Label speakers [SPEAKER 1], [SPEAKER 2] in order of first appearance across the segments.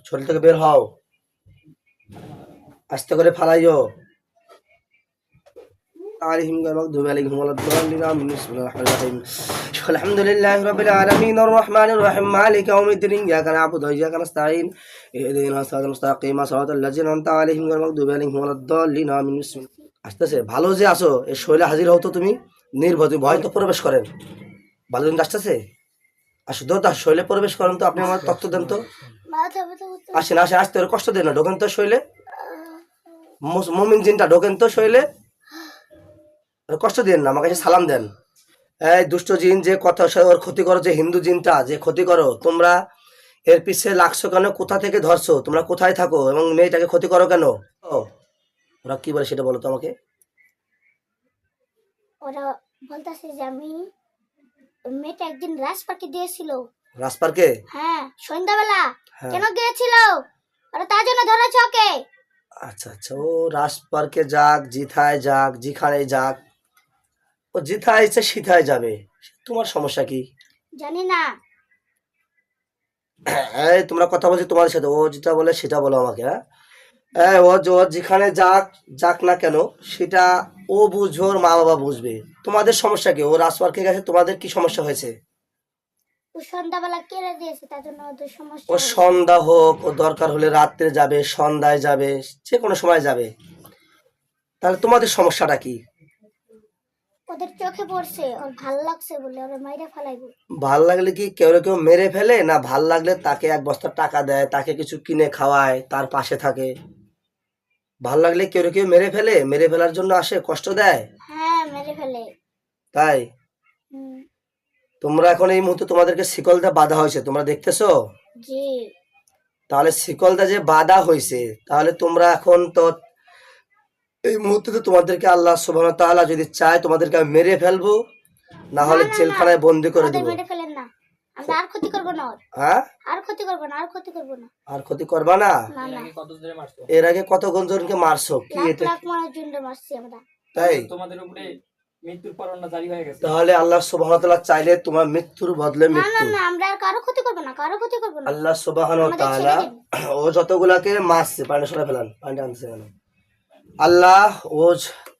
[SPEAKER 1] শরীর থেকে বের হও, আস্তে করে ফালাইও। عليهم غير المغضوب عليهم ولا الضالين آمين بسم الله الرحمن الرحيم الحمد لله رب العالمين الرحمن الرحيم مالك يوم الدين إياك نعبد وإياك نستعين اهدنا الصراط المستقيم صراط الذين أنعمت عليهم غير المغضوب عليهم ولا الضالين آمين بسم الله। আসতেছে ভালো যে আসো এই শৈলে হাজির হও তো তুমি নির্ভয় ভয় তো প্রবেশ করেন ভালো দিন আসতেছে আসো তো শৈলে প্রবেশ করেন তো আপনি আমার তত্ত্ব দেন তো আসেন আসেন আসতে কষ্ট দেন না ঢোকেন তো শৈলে মুমিন জিনটা ঢোকেন তো শৈলে কষ্ট দেন না আমার কাছে সালাম দেন। এই দুষ্ট জিন যে কথা ওর ক্ষতি করো যে হিন্দু জিনটা যে ক্ষতি করো তোমরা এর পিছে লাগছো কেন কোথা থেকে ধরছো তোমরা কোথায় থাকো এবং মেয়েটাকে ক্ষতি করো কেন ওরা কি বলে সেটা বলো তো আমাকে।
[SPEAKER 2] ওরা বলতেছে যে আমি মেয়েটা একদিন রাজপার্কে দিয়েছিল।
[SPEAKER 1] রাজপার্কে?
[SPEAKER 2] হ্যাঁ সন্ধ্যাবেলা। কেন দিয়েছিল ওরা তার জন্য ধরেছে ওকে।
[SPEAKER 1] আচ্ছা আচ্ছা ও রাজপার্কে যাক জিথায় যাক যেখানে যাক ও জিথায় ইচ্ছে সিথায় যাবে তোমার সমস্যা কি
[SPEAKER 2] জানি না।
[SPEAKER 1] এই তোমরা কথা বলছি তোমার সাথে ও যেটা বলে সেটা বলো আমাকে। হ্যাঁ ও যেখানে যাক যাক না কেন সেটা ও বুঝবে ওর মা বাবা বুঝবে তোমাদের সমস্যা কি ও রাজপার্কে গেছে তোমাদের কি সমস্যা হয়েছে
[SPEAKER 2] ও সন্ধ্যাবেলা কেড়ে দিয়েছে তার জন্য ওদের সমস্যা।
[SPEAKER 1] ও সন্ধ্যা হোক ও দরকার হলে রাত্রে যাবে সন্ধ্যায় যাবে যে কোনো সময় যাবে তাহলে তোমাদের সমস্যাটা কি
[SPEAKER 2] ওদের চোখে পড়ছে ওর ভাল লাগছে বলে ওরা মাইরা ফেলাইবো।
[SPEAKER 1] ভাল লাগলে কি কেউ কেউ মেরে ফেলে না ভাল লাগলে তাকে এক বস্তা টাকা দেয় তাকে কিছু কিনে খাওয়ায় তার পাশে থাকে ভাল লাগলে কেউ কেউ মেরে ফেলে মেরে ফেলার জন্য আসে কষ্ট দেয়।
[SPEAKER 2] হ্যাঁ মেরে ফেলে।
[SPEAKER 1] তাই তোমরা এখন এই মুহূর্তে তোমাদেরকে শিকলটা বাঁধা হয়েছে তোমরা দেখতেছো?
[SPEAKER 2] জি।
[SPEAKER 1] তাহলে শিকলটা যে বাঁধা হয়েছে তাহলে তোমরা এখন তো এই মুহূর্তে তো তোমাদেরকে আল্লাহ সুবহানাহু ওয়া তাআলা যদি চায় তোমাদেরকে আমি মেরে ফেলবো না হলে জেলখানায় বন্দি করে দেব।
[SPEAKER 2] মেরে ফেলেন না আমরা আর ক্ষতি করব না।
[SPEAKER 1] হ্যাঁ
[SPEAKER 2] আর ক্ষতি করব না আর ক্ষতি করব না।
[SPEAKER 1] আর ক্ষতি করবা না? এর আগে কত জনকে মারছো কি এটা?
[SPEAKER 2] লাখ মানুষ জন্য মারছি আমরা।
[SPEAKER 1] তাই
[SPEAKER 3] তোমাদের উপরে মৃত্যুর পরোয়ানা জারি হয়ে গেছে।
[SPEAKER 1] তাহলে আল্লাহ সুবহানাহু ওয়া তাআলা চাইলে তোমার মৃত্যুর বদলে মৃত্যু।
[SPEAKER 2] না না আমরা আর কারো ক্ষতি করব না কারো ক্ষতি করব না।
[SPEAKER 1] আল্লাহ সুবহানাহু ওয়া তাআলা ও যতগুলাকে মারছে পানি সরা ফেলান পানি আনছে কেন আল্লাহ ও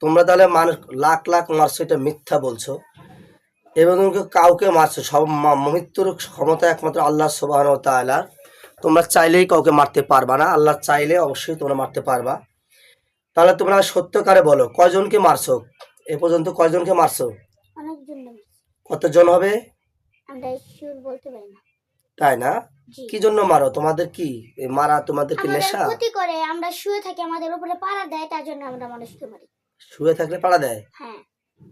[SPEAKER 1] তোমরা তাহলে মানুষ লাখ লাখ মারছো এটা মিথ্যা বলছো এবং কাউকে মারছো সব মৃত্যুর ক্ষমতা একমাত্র আল্লাহ সুবহানাহু ওয়া তাআলা। তোমরা চাইলেই কাউকে মারতে পারবা না আল্লাহ চাইলে অবশ্যই তোমরা মারতে পারবা। তাহলে তোমরা সত্যকারে বলো কয়জনকে মারছো এ পর্যন্ত কয়জনকে মারছো?
[SPEAKER 2] অনেকজন।
[SPEAKER 1] কতজন হবে?
[SPEAKER 2] আমরা শিওর বলতে পারি না।
[SPEAKER 1] তাই না? কি জন্য মারো তোমাদের কি মারা তোমাদের কি নেশা?
[SPEAKER 2] আমাদের ক্ষতি করে আমরা শুয়ে থাকি আমাদের উপরে পাড়া দেয় তার জন্য আমরা মানুষকে মারি।
[SPEAKER 1] শুয়ে থাকলে পাড়া দেয়?
[SPEAKER 2] হ্যাঁ।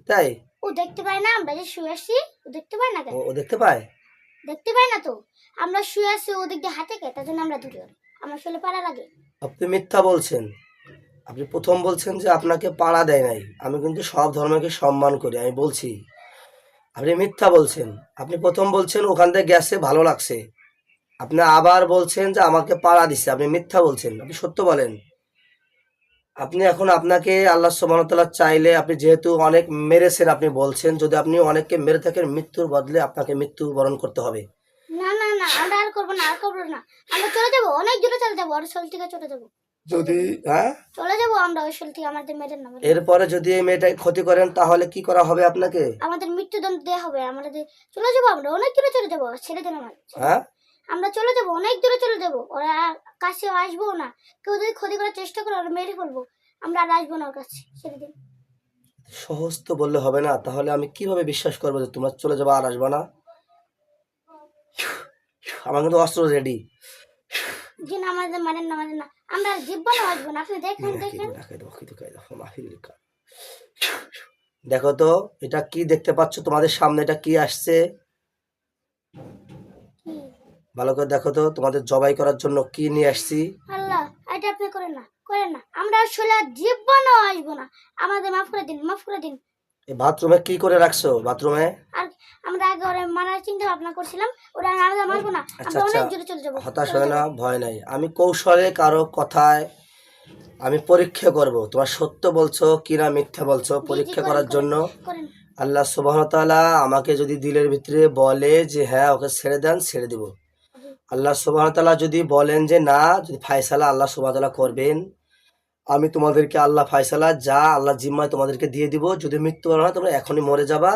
[SPEAKER 1] তাই?
[SPEAKER 2] ও দেখতে পায় না আমরা যে শুয়ে আছি ও দেখতে পায় না কেন?
[SPEAKER 1] ও দেখতে পায়?
[SPEAKER 2] দেখতে পায় না তো আমরা শুয়ে আছি ও দিক দিয়ে হাতে কে তার জন্য আমরা ধরি আমার শরীরে পাড়া লাগে।
[SPEAKER 1] আপনি মিথ্যা বলছেন। আপনি প্রথম বলছেন যে আপনাকে পাড়া দেয় নাই। আমি কিন্তু সব ধর্মকে সম্মান করি আমি বলছি আপনি মিথ্যা বলছেন। আপনি প্রথম বলছেন ওখান থেকে গেছে ভালো লাগছে আপনি আবার বলছেন যে আমাকে পাড়া দিচ্ছে আপনি মিথ্যা বলছেন আপনি সত্য বলেন। আপনি এখন আপনাকে আল্লাহ সুবহানাহু ওয়া তাআলা চাইলে আপনি যেহেতু অনেক মেরেছেন আপনি বলছেন যদি আপনি অনেককে মেরে থাকেন মৃত্যুর বদলে আপনাকে মৃত্যু বরণ করতে হবে।
[SPEAKER 2] না না না আমরা আর করব না আর করব না আমরা চলে যাব অনেক দূরে চলে যাব আর শরীর থেকে চলে যাব
[SPEAKER 1] যদি হ্যাঁ
[SPEAKER 2] চলে যাব আমরা ওই শরীর থেকে আমাদের মেরে না
[SPEAKER 1] এরপরে যদি এই মেয়েটাকে ক্ষতি করেন তাহলে কি করা হবে আপনাকে?
[SPEAKER 2] আমাদের মৃত্যুদণ্ড দেওয়া হবে আমাদের চলে যাব আমরা অনেক দূরে চলে যাব ছেড়ে দেন আমার।
[SPEAKER 1] হ্যাঁ
[SPEAKER 2] আমরা চলে যাব অনেক দূরে চলে যাব ওরা কাছে আসবো না কেউ যদি ক্ষতি করার চেষ্টা করে ওরা মেরে ফেলবো আমরা আর আসবো না ওর কাছে ছেড়ে দিন।
[SPEAKER 1] সহজ তো বললে হবে না তাহলে আমি কিভাবে বিশ্বাস করবো যে তোমরা চলে যাবো আর আসবো না? আমার কিন্তু অস্ত্র রেডি।
[SPEAKER 2] জিন আমাদের মারেন না মারেন না আমরা জিব্বা না আসবো না আপনি দেখেন দেখেন
[SPEAKER 1] দেখো তো এটা কি দেখতে পাচ্ছ তোমাদের সামনে এটা কি আসছে ভালো করে দেখো তো তোমাদের জবাই করার জন্য কি নিয়ে আসছি।
[SPEAKER 2] আল্লাহ এটা আপনি করেন না আমরা আসলে জিব্বা না আসবো না আমাদের মাফ করে দিন।
[SPEAKER 1] এই বাথরুমে কি করে রাখছো বাথরুমে?
[SPEAKER 2] আর আমরা আগে ওরা মারার চিন্তা ভাবনা করছিলাম ওরা আমরা মারবো না আমরা অনেক দূরে চলে যাব।
[SPEAKER 1] হতাশ হয় না ভয় নাই আমি কৌশলে কারো কথায় আমি পরীক্ষা করব তোমার সত্য বলছো কিনা মিথ্যা বলছো পরীক্ষা করার জন্য আল্লাহ সুবহানাহু ওয়া তাআলা আমাকে যদি দিলের ভিতরে বলে যে হ্যাঁ ওকে ছেড়ে দেন ছেড়ে দিব আল্লাহ সুবহানাহু ওয়া তাআলা যদি বলেন যে না, যদি ফায়সালা আল্লাহ সুবহানাহু ওয়া তাআলা করবেন, আমি তোমাদেরকে আল্লাহ ফায়সালা যা আল্লাহ জিম্মায় তোমাদেরকে দিয়ে দিব। যদি মৃত্যুবরণ হয় তোমরা এখনই মরে যাবা,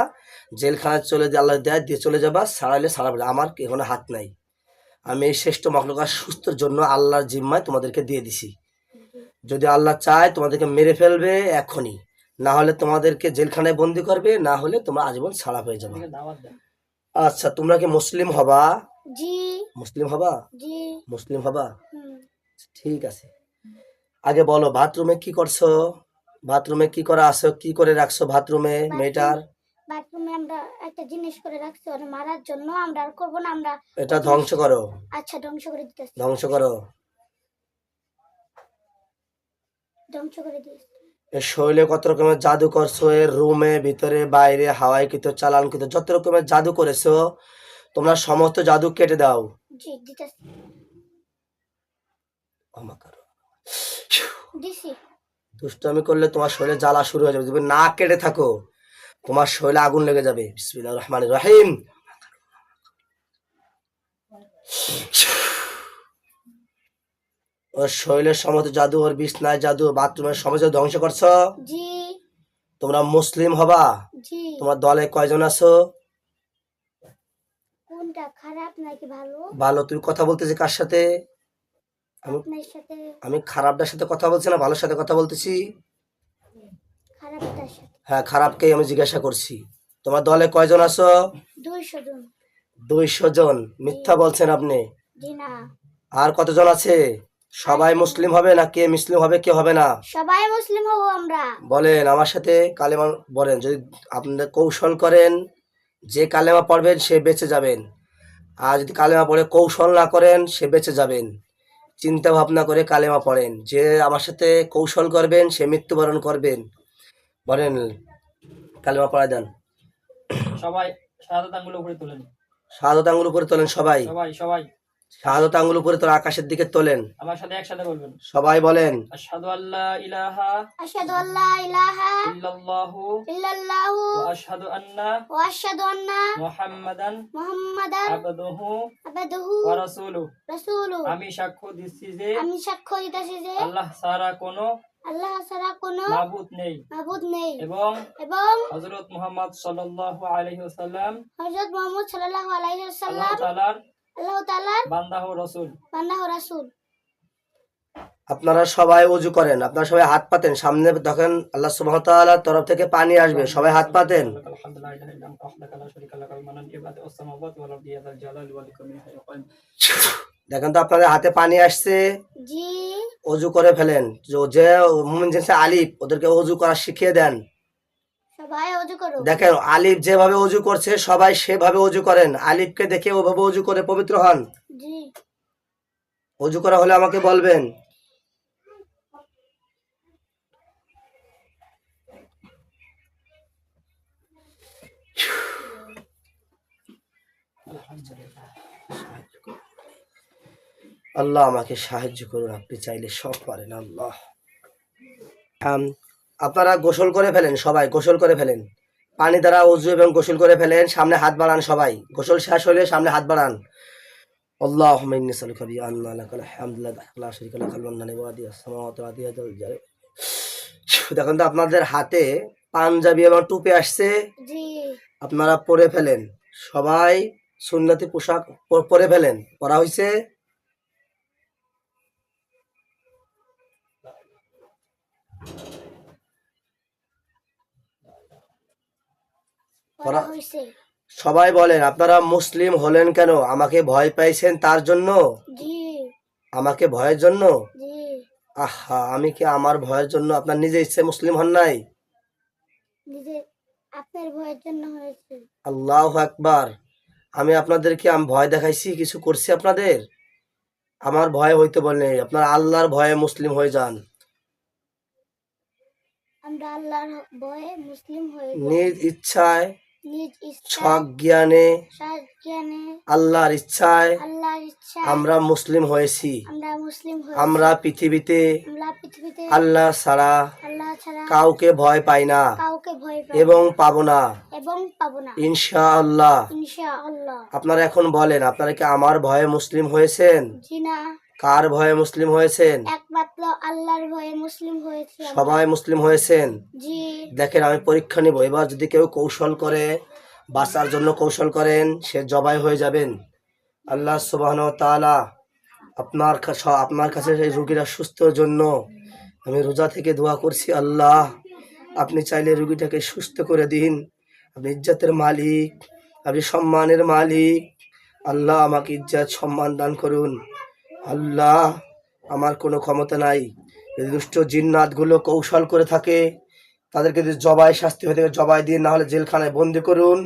[SPEAKER 1] জেলখানায় চলে দিয়ে আল্লাহ দেয় দিয়ে চলে যাবা, সারাইলে সারাবে, আমার এখনো হাত নাই। আমি এই শ্রেষ্ঠ মাখলুকাত সুস্থর জন্য আল্লাহর জিম্মায় তোমাদেরকে দিয়ে দিছি। যদি আল্লাহ চায় তোমাদেরকে মেরে ফেলবে এখনই, না হলে তোমাদেরকে জেলখানায় বন্দি করবে, না হলে তোমরা আজীবন ছাড়া হয়ে যাবে।
[SPEAKER 3] এদিকে দাওয়াত দেন।
[SPEAKER 1] আচ্ছা, তোমরা কি মুসলিম হবা?
[SPEAKER 2] জি
[SPEAKER 1] মুসলিম হবা?
[SPEAKER 2] জি
[SPEAKER 1] মুসলিম হবা?
[SPEAKER 2] হুম।
[SPEAKER 1] ঠিক আছে। আগে বলো, বাথরুমে কি করছো? বাথরুমে কি করা আছে, কি করে রাখছো বাথরুমে মেয়েটার?
[SPEAKER 2] বাথরুমে আমরা একটা জিনিস করে রাখছি ওরে মারার জন্য, আমরা আর করবো না, আমরা
[SPEAKER 1] এটা ধ্বংস করো,
[SPEAKER 2] আচ্ছা ধ্বংস করে দিতেছি,
[SPEAKER 1] ধ্বংস করো।
[SPEAKER 2] ধ্বংস করে দিয়েছি।
[SPEAKER 1] এর শরীরে কত রকমের জাদু করছো, এর রুমে ভিতরে বাইরে হাওয়ায় কিতো চালান কিতো যত রকমের জাদু করেছো, তোমরা সমস্ত জাদু কেটে দাও।
[SPEAKER 2] জি দিতেছি,
[SPEAKER 1] ক্ষমা করো।
[SPEAKER 2] দিছি।
[SPEAKER 1] দুষ্টামি করলে তোমার শরীরে জ্বালা শুরু হয়ে যাবে, যদি না কেটে থাকো তোমার শরীরে আগুন লেগে যাবে। বিসমিল্লাহির রহমানির রহিম। ওর শরীরের সমস্ত জাদু, ওর বিছনায় জাদু, বাথরুমের সমস্ত ধ্বংস করছো।
[SPEAKER 2] জি
[SPEAKER 1] তোমরা মুসলিম হবা?
[SPEAKER 2] জি।
[SPEAKER 1] তোমার দলে কয়জন আছো?
[SPEAKER 2] কোনটা খারাপ নাকি ভালো?
[SPEAKER 1] ভালো। তুমি কথা বলতেছি কার সাথে? আমি
[SPEAKER 2] আপনার সাথে।
[SPEAKER 1] আমি খারাপটার সাথে কথা বলছি না ভালোর সাথে কথা বলতেছি?
[SPEAKER 2] খারাপটার সাথে।
[SPEAKER 1] হ্যাঁ, খারাপকেই আমি জিজ্ঞাসা করছি। তোমার দলে কয়জন আছো?
[SPEAKER 2] 200 জন।
[SPEAKER 1] 200 জন। মিথ্যা বলছেন আপনি।
[SPEAKER 2] জি না।
[SPEAKER 1] আর কতজন আছে? সবাই মুসলিম হবে না কে মুসলিম হবে কে হবে না?
[SPEAKER 2] সবাই মুসলিম হব আমরা।
[SPEAKER 1] বলেন আমার সাথে কালেমা বলেন। যদি আপনারা কৌশল করেন, যে কালেমা পড়বেন সে বেঁচে যাবেন। আর যদি কালেমা পড়ে কৌশল না করেন সে বেঁচে যাবেন। চিন্তা ভাবনা করে কালেমা পড়েন। যে আমার সাথে কৌশল করবেন সে মৃত্যুবরণ করবেন। বলেন, কালেমা পড়া দেন।
[SPEAKER 3] সবাই শাহাদাত আঙ্গুল উপরে তোলেন।
[SPEAKER 1] শাহাদাত আঙ্গুল উপরে তোলেন সবাই।
[SPEAKER 3] সবাই সবাই
[SPEAKER 1] শাহাদাত আঙ্গুল উপরে তোলে, আকাশের দিকে তোলেন।
[SPEAKER 3] আমার সাথে একসাথে বলবেন।
[SPEAKER 1] সবাই বলেন।
[SPEAKER 3] আশহাদু আল্লা ইলাহা
[SPEAKER 2] আশহাদু আল্লা ইলাহা
[SPEAKER 3] ইল্লাল্লাহু
[SPEAKER 2] ইল্লাল্লাহু
[SPEAKER 3] ওয়া আশহাদু আন্না
[SPEAKER 2] ওয়া আশহাদু আন্না
[SPEAKER 3] মুহাম্মাদান
[SPEAKER 2] মুহাম্মাদান
[SPEAKER 3] আবদুহু
[SPEAKER 2] আবদুহু
[SPEAKER 3] ওয়া রাসূলুহু।
[SPEAKER 2] রাসূলুহু।
[SPEAKER 3] আমি সাক্ষ্য দিচ্ছি যে
[SPEAKER 2] আমি সাক্ষ্য দিতেছি যে
[SPEAKER 3] আল্লাহ ছাড়া কোনো
[SPEAKER 2] আল্লাহ ছাড়া কোনো
[SPEAKER 3] মাবুদ নেই
[SPEAKER 2] মাবুদ নেই
[SPEAKER 3] এবং
[SPEAKER 2] এবং
[SPEAKER 3] হযরত মুহাম্মদ সাল্লাল্লাহু আলাইহি ওয়াসাল্লাম
[SPEAKER 2] হযরত মুহাম্মদ সাল্লাল্লাহু আলাইহি
[SPEAKER 3] আল্লাহ
[SPEAKER 2] ওয়াসাল্লাম
[SPEAKER 3] তাআলার
[SPEAKER 2] আল্লাহ তাআলার
[SPEAKER 3] বান্দা ও রাসূল।
[SPEAKER 2] বান্দা ও রাসূল।
[SPEAKER 1] আপনারা সবাই ওযু করেন, আপনারা সবাই হাত পাতেন। সামনে দেখেন আল্লাহ সুবহানাহু ওয়া তাআলার তরফ থেকে পানি আসবে, সবাই হাত পাতেন। দেখেন তো আপনাদের হাতে পানি আসছে,
[SPEAKER 2] জি
[SPEAKER 1] ওযু করে ফেলেন। যে মুমিন জিনসে আলিফ ওদেরকে ওযু করা শিখিয়ে দেন।
[SPEAKER 2] সবাই ওযু করো।
[SPEAKER 1] দেখেন আলিফ যেভাবে ওযু করছে সবাই সেভাবে ওযু করেন। আলিফকে দেখে ওভাবে ওযু করে পবিত্র হন।
[SPEAKER 2] জি
[SPEAKER 1] ওযু করা হলে আমাকে বলবেন। আল্লাহ আমাকে সাহায্য করুন, আপনি চাইলে সব পারেন আল্লাহ। আপনারা গোসল করে ফেলেন, সবাই গোসল করে ফেলেন। পানি দ্বারা ওযু এবং গোসল করে ফেলেন। সামনে হাত বাড়ান সবাই। গোসল শেষ হলে সামনে হাত বাড়ান। আল্লাহুম্মা ইন্নী আসআলুকা বিআন্না লাকাল হামদু লা শারীকা লাকাল মান্নানু ওয়া আদিয়াস সামাওয়াতি ওয়া আদিয়াতুল জারি। দেখুন তো আপনাদের হাতে পাঞ্জাবি এবং টুপি আসছে,
[SPEAKER 2] জি
[SPEAKER 1] আপনারা পরে ফেলেন। সবাই সুন্নতি পোশাক পরে ফেলেন। পরা হয়েছে?
[SPEAKER 2] পড়া হইছে।
[SPEAKER 1] সবাই বলেন, আপনারা মুসলিম হলেন কেন? আমাকে ভয় পাইছেন তার জন্য?
[SPEAKER 2] জি
[SPEAKER 1] আমাকে ভয়ের জন্য?
[SPEAKER 2] জি
[SPEAKER 1] আহা, আমি কি আমার ভয়ের জন্য আপনার নিজে ইচ্ছে মুসলিম হন নাই?
[SPEAKER 2] নিজে আপনার ভয়ের জন্য হয়েছে।
[SPEAKER 1] আল্লাহু আকবার। আমি আপনাদেরকে আমি ভয় দেখাইছি, কিছু করছি আপনাদের? আমার ভয় হইতে বলেন, আপনার আল্লাহর ভয়ে মুসলিম হয়ে যান।
[SPEAKER 2] আমরা আল্লাহর ভয়ে মুসলিম হয়ে
[SPEAKER 1] নিজ ইচ্ছায়
[SPEAKER 2] নিজ ইচ্ছা
[SPEAKER 1] সজ্ঞানে
[SPEAKER 2] জ্ঞানে
[SPEAKER 1] আল্লাহর ইচ্ছায়
[SPEAKER 2] আল্লাহর ইচ্ছা
[SPEAKER 1] আমরা মুসলিম হয়েছি।
[SPEAKER 2] আমরা মুসলিম হয়ে
[SPEAKER 1] আমরা পৃথিবীতে
[SPEAKER 2] আমরা পৃথিবীতে
[SPEAKER 1] আল্লাহ ছাড়া
[SPEAKER 2] আল্লাহ ছাড়া
[SPEAKER 1] কাউকে ভয় পাই না
[SPEAKER 2] কাউকে ভয় পাই
[SPEAKER 1] এবং পাবো না
[SPEAKER 2] এবং পাবো না
[SPEAKER 1] ইনশাআল্লাহ।
[SPEAKER 2] ইনশাআল্লাহ।
[SPEAKER 1] আপনারা এখন বলেন, আপনারা কি আমার ভয়ে মুসলিম হয়েছেন?
[SPEAKER 2] জি না,
[SPEAKER 1] কার ভয়ে মুসলিম হয়েছেন?
[SPEAKER 2] একমাত্র আল্লাহর ভয়ে মুসলিম হয়েছি আমরা।
[SPEAKER 1] সবাই মুসলিম হয়েছেন।
[SPEAKER 2] জি
[SPEAKER 1] দেখেন, আমি পরীক্ষা নিব। এবার যদি কেউ কৌশল করে, বাঁচার জন্য কৌশল করেন, সে জবাই হয়ে যাবেন। আল্লাহ সুবহানাহু ওয়া তাআলা আপনার কাছে সেই রোগীরা সুস্থর জন্য আমি রোজা থেকে দোয়া করছি। আল্লাহ, আপনি চাইলে রোগীটাকে সুস্থ করে দিন। আপনি ইজ্জতের মালিক, আপনি সম্মানের মালিক। আল্লাহ, আমাকে ইজ্জত সম্মান দান করুন। আল্লাহ, আমার কোনো ক্ষমতা নাই। যদি দুষ্ট জিন্নাতগুলো কৌশল করে থাকে, তাদেরকে যদি জবাই শাস্তি হয়ে থাকে জবাই দিন, না হলে জেলখানায় বন্দি করুন,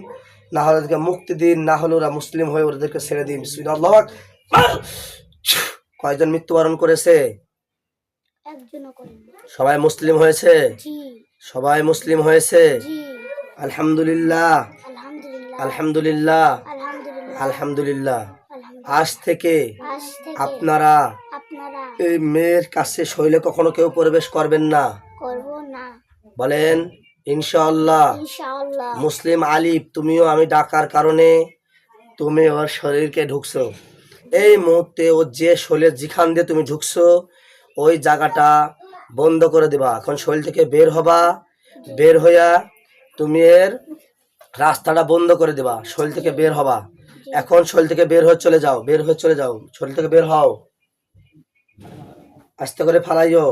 [SPEAKER 1] না হলে ওদেরকে মুক্তি দিন, না হলে ওরা মুসলিম হয়ে ওদেরকে ছেড়ে দিন। বিসমিল্লাহ। কয়জন মৃত্যুবরণ করেছে?
[SPEAKER 2] একজনও করেন।
[SPEAKER 1] সবাই মুসলিম হয়েছে?
[SPEAKER 2] জি
[SPEAKER 1] সবাই মুসলিম হয়েছে।
[SPEAKER 2] জি
[SPEAKER 1] আলহামদুলিল্লাহ,
[SPEAKER 2] আলহামদুলিল্লাহ
[SPEAKER 1] আলহামদুলিল্লাহ,
[SPEAKER 2] আলহামদুলিল্লাহ
[SPEAKER 1] আলহামদুলিল্লাহ।
[SPEAKER 2] আলহামদুলিল্লাহ।
[SPEAKER 1] আজ থেকে
[SPEAKER 2] আজ থেকে
[SPEAKER 1] আপনারা
[SPEAKER 2] আপনারা
[SPEAKER 1] এই মেয়ের কাছে শৈলে কখনো কেউ প্রবেশ করবেন না।
[SPEAKER 2] করব না
[SPEAKER 1] বলেন ইনশাআল্লাহ।
[SPEAKER 2] ইনশাআল্লাহ।
[SPEAKER 1] মুসলিম আলিফ, তুমিও আমি ডাকার কারণে তুমি ওর শরীরকে ঢুকছো। এই মুহূর্তে ও যে শরীরের যেখান দিয়ে তুমি ঢুকছো, ওই জায়গাটা বন্ধ করে দিবা। এখন শরীর থেকে বের হবা, বের হইয়া তুমি এর রাস্তাটা বন্ধ করে দিবা। শরীর থেকে বের হবা। এখন শরীর থেকে বের হয়ে চলে যাও, বের হয়ে চলে যাও। শরীর থেকে বের হও, আস্তে করে ফালাইও।